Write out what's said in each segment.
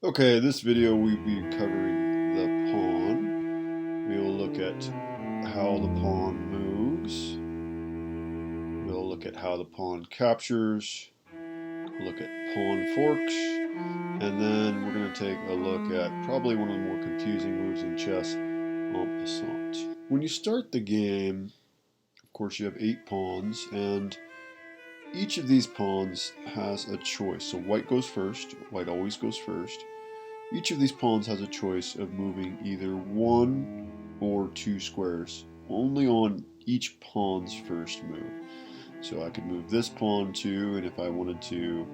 Okay, this video we'll be covering the pawn. We will look at how the pawn moves. We'll look at how the pawn captures. Look at pawn forks. And then we're going to take a look at probably one of the more confusing moves in chess, en passant. When you start the game, of course you have 8 pawns, and each of these pawns has a choice. So white goes first. White always goes first. Each of these pawns has a choice of moving either 1 or 2 squares, only on each pawn's first move. So I could move this pawn 2, and if I wanted to,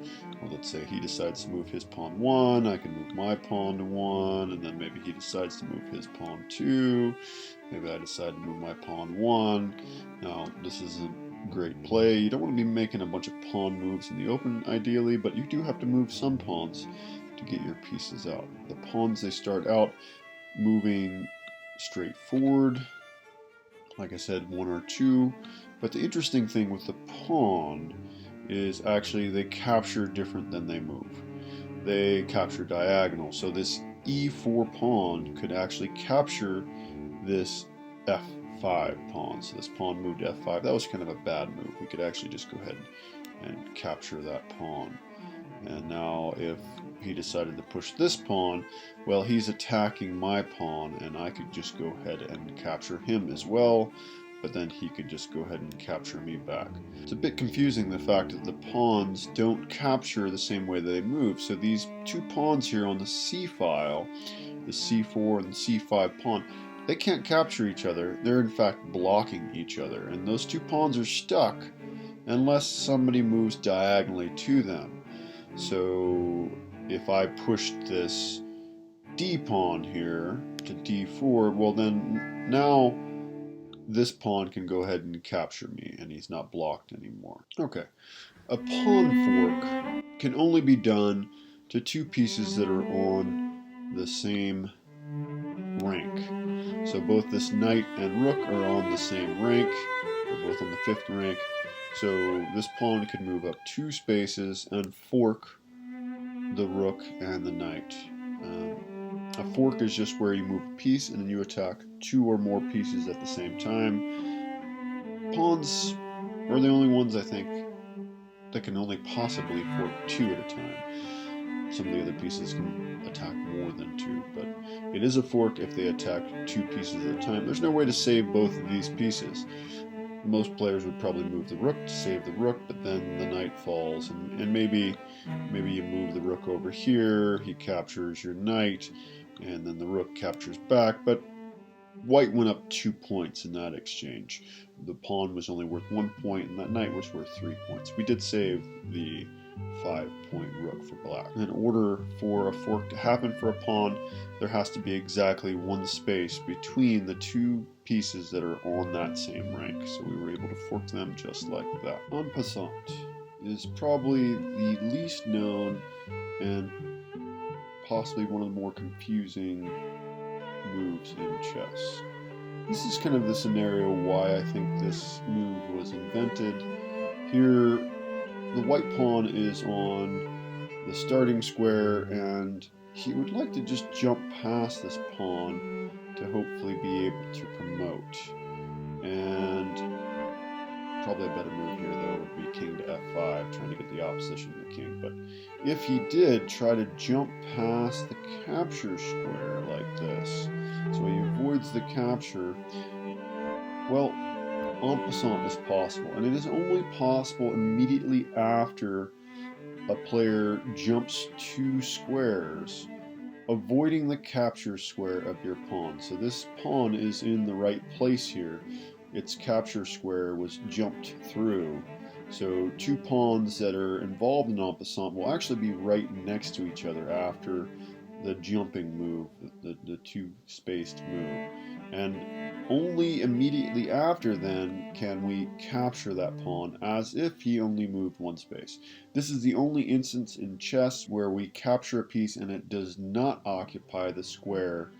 well, let's say he decides to move his pawn 1, I can move my pawn to 1, and then maybe he decides to move his pawn 2, maybe I decide to move my pawn 1. Now, this is a great play. You don't want to be making a bunch of pawn moves in the open, ideally, but you do have to move some pawns to get your pieces out. The pawns, they start out moving straight forward, like I said, 1 or 2, but the interesting thing with the pawn is actually they capture different than they move. They capture diagonal, so this e4 pawn could actually capture this f5 pawn. So this pawn moved f5. That was kind of a bad move. We could actually just go ahead and capture that pawn. And now if he decided to push this pawn, well, he's attacking my pawn, and I could just go ahead and capture him as well, but then he could just go ahead and capture me back. It's a bit confusing, the fact that the pawns don't capture the same way they move. So these 2 pawns here on the c file, the c4 and c5 pawn, they can't capture each other. They're in fact blocking each other, and those 2 pawns are stuck unless somebody moves diagonally to them. So if I pushed this d pawn here to d4, well then now this pawn can go ahead and capture me, and he's not blocked anymore. Okay, a pawn fork can only be done to 2 pieces that are on the same rank. So both this knight and rook are on the same rank. They're both on the 5th rank. So this pawn can move up 2 spaces and fork the rook and the knight. A fork is just where you move a piece and then you attack 2 or more pieces at the same time. Pawns are the only ones, I think, that can only possibly fork 2 at a time. Some of the other pieces can attack more than 2, but it is a fork if they attack 2 pieces at a time. There's no way to save both of these pieces. Most players would probably move the rook to save the rook, but then the knight falls, and maybe you move the rook over here, he captures your knight, and then the rook captures back, but white went up 2 points in that exchange. The pawn was only worth 1 point, and that knight was worth 3 points. We did save the 5-point rook for black. In order for a fork to happen for a pawn, there has to be exactly 1 space between the 2 pieces that are on that same rank. So we were able to fork them just like that. En passant is probably the least known and possibly one of the more confusing moves in chess. This is kind of the scenario why I think this move was invented. Here, the white pawn is on the starting square, and he would like to just jump past this pawn to hopefully be able to promote. And probably a better move here, though, would be king to f5, trying to get the opposition to the king. But if he did try to jump past the capture square like this, so he avoids the capture, well, en passant is possible, and it is only possible immediately after a player jumps 2 squares, avoiding the capture square of your pawn. So this pawn is in the right place here. Its capture square was jumped through. So 2 pawns that are involved in en passant will actually be right next to each other after the jumping move, the 2-spaced move. And only immediately after then can we capture that pawn as if he only moved 1 space. This is the only instance in chess where we capture a piece and it does not occupy the square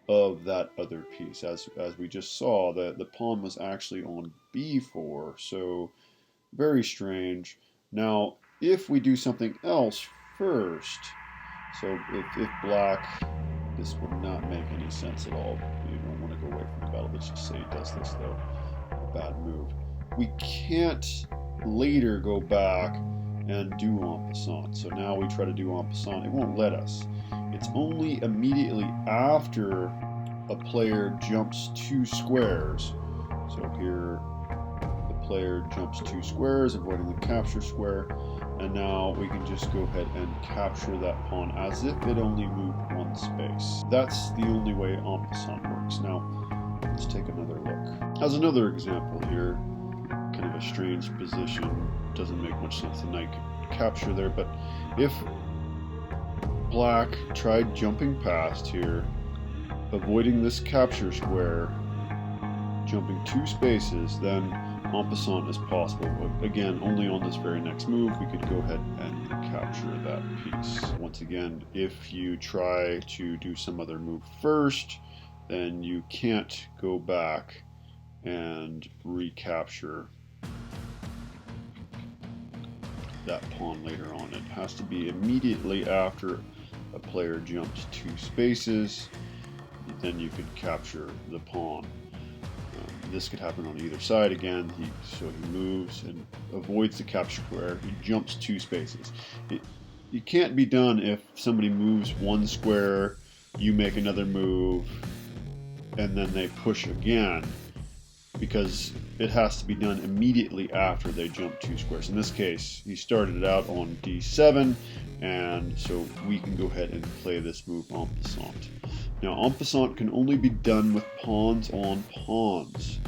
of that other piece. As we just saw, the pawn was actually on b4, so very strange. Now, if we do something else first, So if black, this would not make any sense at all. You don't want to go away from the battle. Let's just say he does this though. A bad move. We can't later go back and do en passant. So now we try to do en passant. It won't let us. It's only immediately after a player jumps 2 squares. So here the player jumps 2 squares, avoiding the capture square, and now we can just go ahead and capture that pawn as if it only moved 1 space. That's the only way en passant works. Now let's take another look. As another example here, kind of a strange position, doesn't make much sense. The knight could capture there, but if black tried jumping past here, avoiding this capture square, jumping 2 spaces, then en passant is possible. But again, only on this very next move we could go ahead and capture that piece. Once again, if you try to do some other move first, then you can't go back and recapture that pawn later on. It has to be immediately after a player jumps 2 spaces, then you could capture the pawn. This could happen on either side again. So he moves and avoids the capture square. He jumps 2 spaces. It can't be done if somebody moves 1 square, you make another move, and then they push again, because it has to be done immediately after they jump 2 squares. In this case, he started it out on d7, and so we can go ahead and play this move en passant. Now, en passant can only be done with pawns on pawns.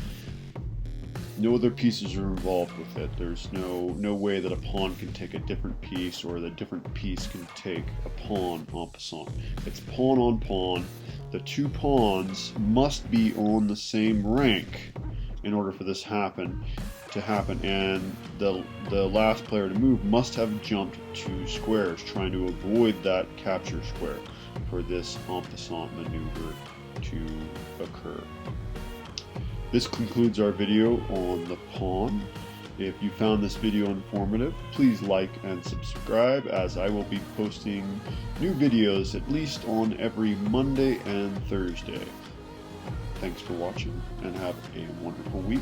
No other pieces are involved with it. There's no way that a pawn can take a different piece, or the different piece can take a pawn en passant. It's pawn on pawn. The 2 pawns must be on the same rank in order for this to happen, and the last player to move must have jumped 2 squares, trying to avoid that capture square for this en passant maneuver to occur. This concludes our video on the pawn. If you found this video informative, please like and subscribe, as I will be posting new videos at least on every Monday and Thursday. Thanks for watching, and have a wonderful week.